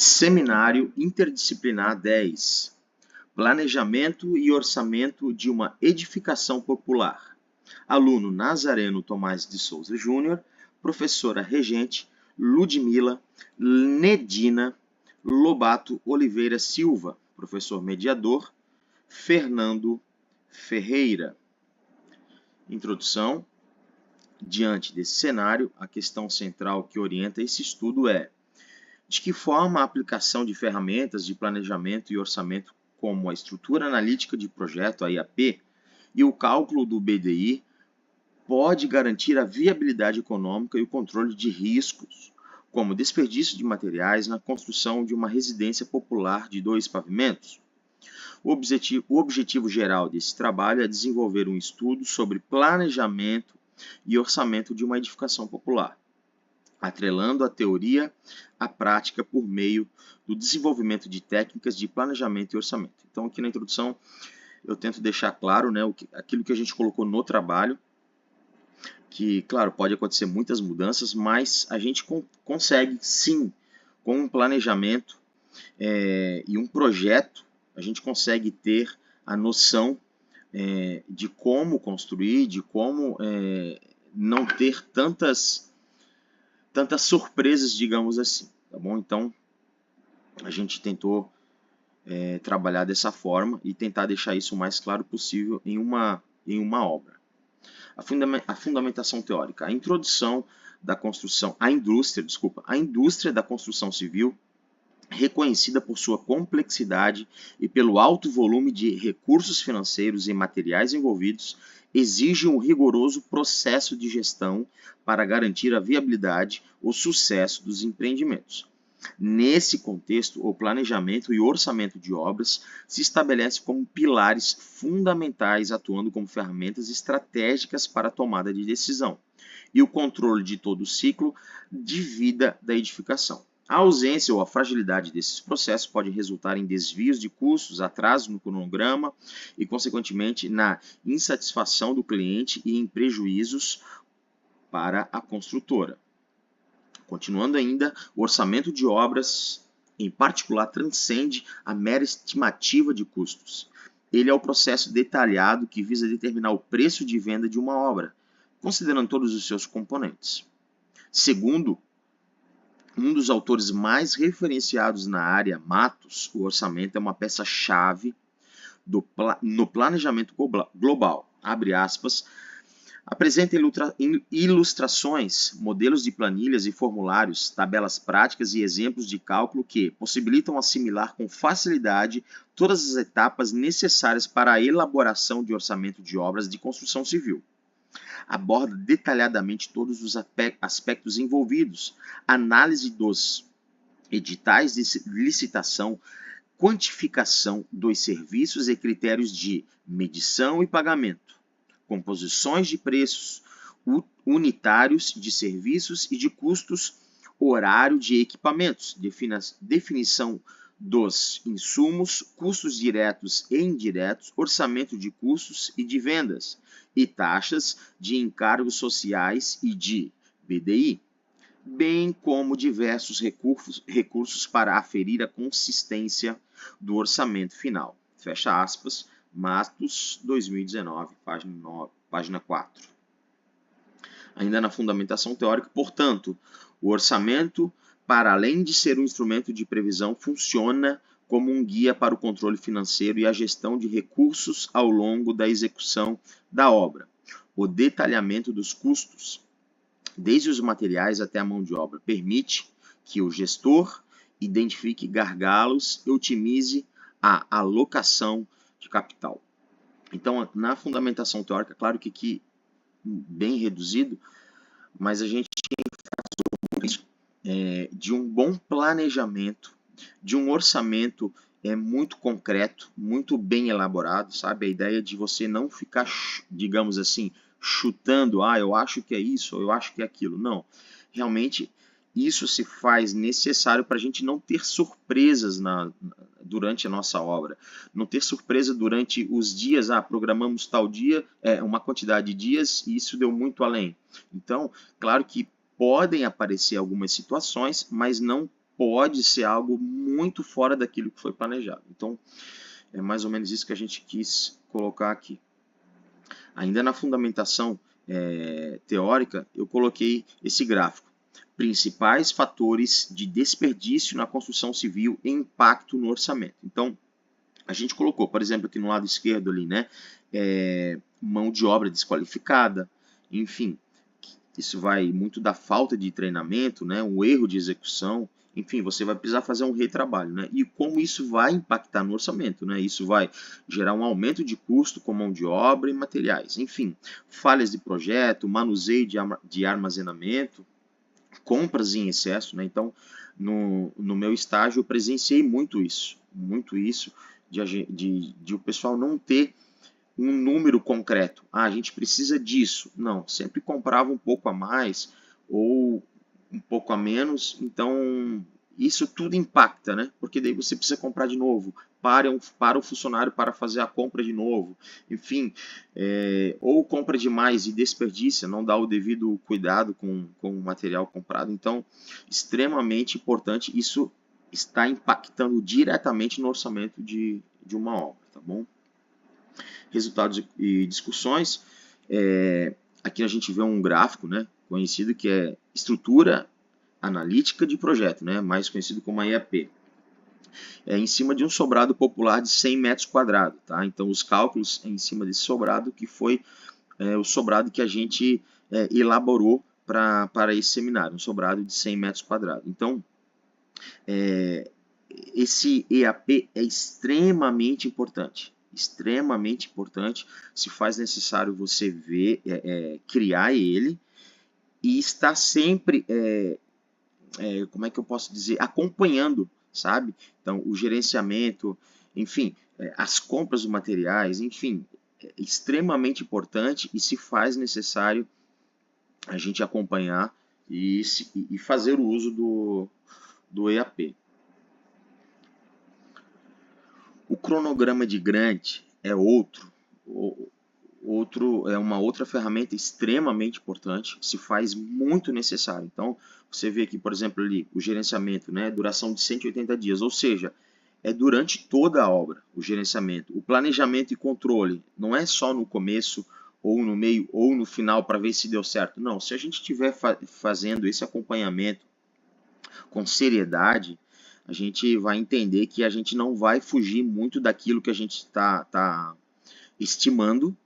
Seminário Interdisciplinar 10. Planejamento e orçamento de uma edificação popular. Aluno Nazareno Tomás de Souza Júnior, professora regente Ludmila Nedina Lobato Oliveira Silva, professor mediador Fernando Ferreira. Introdução. Diante desse cenário, a questão central que orienta esse estudo é: de que forma a aplicação de ferramentas de planejamento e orçamento, como a estrutura analítica de projeto, a IAP, e o cálculo do BDI, pode garantir a viabilidade econômica e o controle de riscos, como desperdício de materiais na construção de uma residência popular de 2 pavimentos? O objetivo geral desse trabalho é desenvolver um estudo sobre planejamento e orçamento de uma edificação popular, atrelando a teoria à prática por meio do desenvolvimento de técnicas de planejamento e orçamento. Então, aqui na introdução, eu tento deixar claro, aquilo que a gente colocou no trabalho, que, claro, pode acontecer muitas mudanças, mas a gente consegue, sim, com um planejamento e um projeto, a gente consegue ter a noção de como construir, de como não ter tantas surpresas, digamos assim, tá bom? Então, a gente tentou trabalhar dessa forma e tentar deixar isso o mais claro possível em uma obra. A fundamentação teórica, a introdução da construção, a indústria da construção civil, reconhecida por sua complexidade e pelo alto volume de recursos financeiros e materiais envolvidos, exige um rigoroso processo de gestão para garantir a viabilidade ou sucesso dos empreendimentos. Nesse contexto, o planejamento e orçamento de obras se estabelece como pilares fundamentais, atuando como ferramentas estratégicas para a tomada de decisão e o controle de todo o ciclo de vida da edificação. A ausência ou a fragilidade desses processos pode resultar em desvios de custos, atraso no cronograma e, consequentemente, na insatisfação do cliente e em prejuízos para a construtora. Continuando ainda, o orçamento de obras, em particular, transcende a mera estimativa de custos. Ele é o processo detalhado que visa determinar o preço de venda de uma obra, considerando todos os seus componentes. Segundo um dos autores mais referenciados na área, Matos, o orçamento é uma peça-chave no planejamento global. Abre aspas. Apresenta ilustrações, modelos de planilhas e formulários, tabelas práticas e exemplos de cálculo que possibilitam assimilar com facilidade todas as etapas necessárias para a elaboração de orçamento de obras de construção civil. Aborda detalhadamente todos os aspectos envolvidos, análise dos editais de licitação, quantificação dos serviços e critérios de medição e pagamento, composições de preços unitários de serviços e de custos, horário de equipamentos, definição dos insumos, custos diretos e indiretos, orçamento de custos e de vendas, e taxas de encargos sociais e de BDI, bem como diversos recursos para aferir a consistência do orçamento final. Fecha aspas, Matos, 2019, página 4. Ainda na fundamentação teórica, portanto, o orçamento, para além de ser um instrumento de previsão, funciona como um guia para o controle financeiro e a gestão de recursos ao longo da execução da obra. O detalhamento dos custos, desde os materiais até a mão de obra, permite que o gestor identifique gargalos e otimize a alocação de capital. Então, na fundamentação teórica, claro que aqui bem reduzido, mas a gente faz isso de um bom planejamento, de um orçamento muito concreto, muito bem elaborado, sabe? A ideia de você não ficar, digamos assim, chutando, eu acho que é isso, ou eu acho que é aquilo. Não, realmente isso se faz necessário para a gente não ter surpresas durante a nossa obra, não ter surpresa durante os dias, programamos tal dia, uma quantidade de dias e isso deu muito além. Então, claro que podem aparecer algumas situações, mas não pode ser algo muito fora daquilo que foi planejado. Então, é mais ou menos isso que a gente quis colocar aqui. Ainda na fundamentação teórica, eu coloquei esse gráfico. Principais fatores de desperdício na construção civil e impacto no orçamento. Então, a gente colocou, por exemplo, aqui no lado esquerdo ali, né, mão de obra desqualificada, enfim, isso vai muito da falta de treinamento, né, um erro de execução, enfim, você vai precisar fazer um retrabalho, né, e como isso vai impactar no orçamento, né, isso vai gerar um aumento de custo com mão de obra e materiais, enfim, falhas de projeto, manuseio de armazenamento, compras em excesso, né, então no meu estágio eu presenciei muito isso de o pessoal não ter um número concreto. Ah, a gente precisa disso. Não, sempre comprava um pouco a mais ou um pouco a menos. Então, isso tudo impacta, né? Porque daí você precisa comprar de novo. Para o funcionário para fazer a compra de novo. Enfim, ou compra demais e desperdiça, não dá o devido cuidado com o material comprado. Então, extremamente importante. Isso está impactando diretamente no orçamento de uma obra, tá bom? Resultados e discussões. Aqui a gente vê um gráfico, né, conhecido que é estrutura analítica de projeto, né, mais conhecido como a EAP. Em cima de um sobrado popular de 100 metros quadrados. Tá? Então, os cálculos em cima desse sobrado, que foi o sobrado que a gente elaborou para esse seminário, um sobrado de 100 metros quadrados. Então, esse EAP é extremamente importante. Extremamente importante, se faz necessário você ver, criar ele e estar sempre, como é que eu posso dizer, acompanhando, sabe? Então, o gerenciamento, enfim, as compras de materiais, enfim, é extremamente importante e se faz necessário a gente acompanhar e fazer o uso do EAP. O cronograma de Gantt é uma outra ferramenta extremamente importante, se faz muito necessário. Então, você vê aqui, por exemplo, ali, o gerenciamento, né, duração de 180 dias, ou seja, é durante toda a obra, o gerenciamento. O planejamento e controle não é só no começo, ou no meio, ou no final, para ver se deu certo. Não, se a gente estiver fazendo esse acompanhamento com seriedade, a gente vai entender que a gente não vai fugir muito daquilo que a gente está estimando,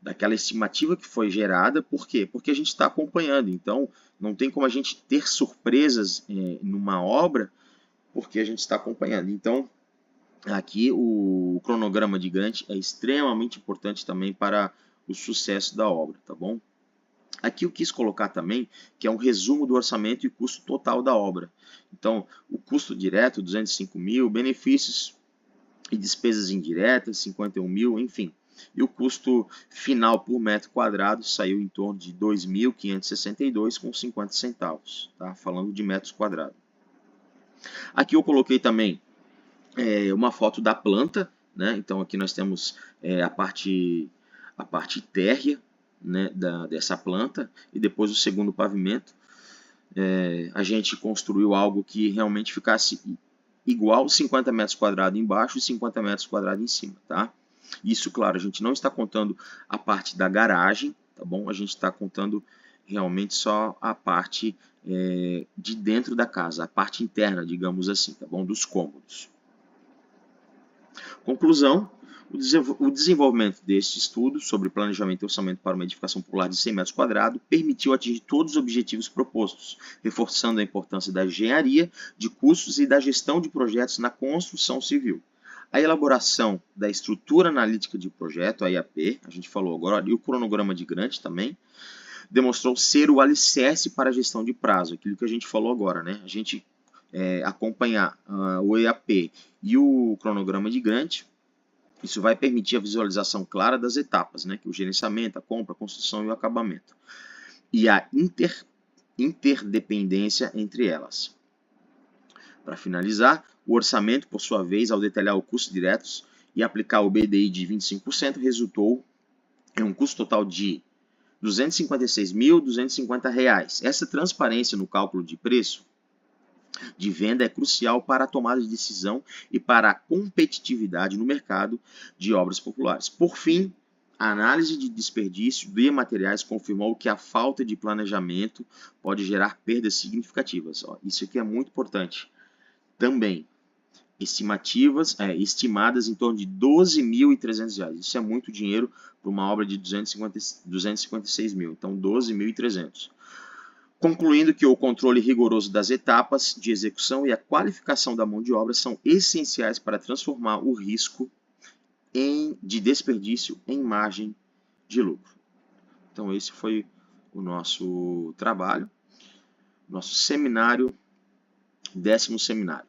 daquela estimativa que foi gerada. Por quê? Porque a gente está acompanhando. Então, não tem como a gente ter surpresas numa obra, porque a gente está acompanhando. Então, aqui o cronograma de Gantt é extremamente importante também para o sucesso da obra, tá bom? Aqui eu quis colocar também que é um resumo do orçamento e custo total da obra. Então, o custo direto, 205 mil, benefícios e despesas indiretas, 51 mil, enfim. E o custo final por metro quadrado saiu em torno de 2.562,50 centavos, tá? Falando de metros quadrados. Aqui eu coloquei também uma foto da planta, né? Então aqui nós temos a parte térrea, né, dessa planta, e depois o segundo pavimento. A gente construiu algo que realmente ficasse igual 50 metros quadrados embaixo e 50 metros quadrados em cima, tá? Isso, claro, a gente não está contando a parte da garagem, tá bom? A gente está contando realmente só a parte de dentro da casa, a parte interna, digamos assim, tá bom? Dos cômodos. Conclusão: o desenvolvimento deste estudo sobre planejamento e orçamento para uma edificação popular de 100 metros quadrados permitiu atingir todos os objetivos propostos, reforçando a importância da engenharia, de custos e da gestão de projetos na construção civil. A elaboração da estrutura analítica de projeto, a IAP, a gente falou agora, e o cronograma de Gantt também, demonstrou ser o alicerce para a gestão de prazo, aquilo que a gente falou agora, né? A gente acompanhar o EAP e o cronograma de Gantt, isso vai permitir a visualização clara das etapas, né, que é o gerenciamento, a compra, a construção e o acabamento, e a interdependência entre elas. Para finalizar, o orçamento, por sua vez, ao detalhar os custos diretos e aplicar o BDI de 25%, resultou em um custo total de R$ 256.250. Essa transparência no cálculo de preço de venda é crucial para a tomada de decisão e para a competitividade no mercado de obras populares. Por fim, a análise de desperdício de materiais confirmou que a falta de planejamento pode gerar perdas significativas. Isso aqui é muito importante. Também, estimadas em torno de R$ 12.300. Isso é muito dinheiro para uma obra de 256 mil. Então, 12.300. Concluindo que o controle rigoroso das etapas de execução e a qualificação da mão de obra são essenciais para transformar o risco de desperdício em margem de lucro. Então esse foi o nosso trabalho, nosso seminário, 10º seminário.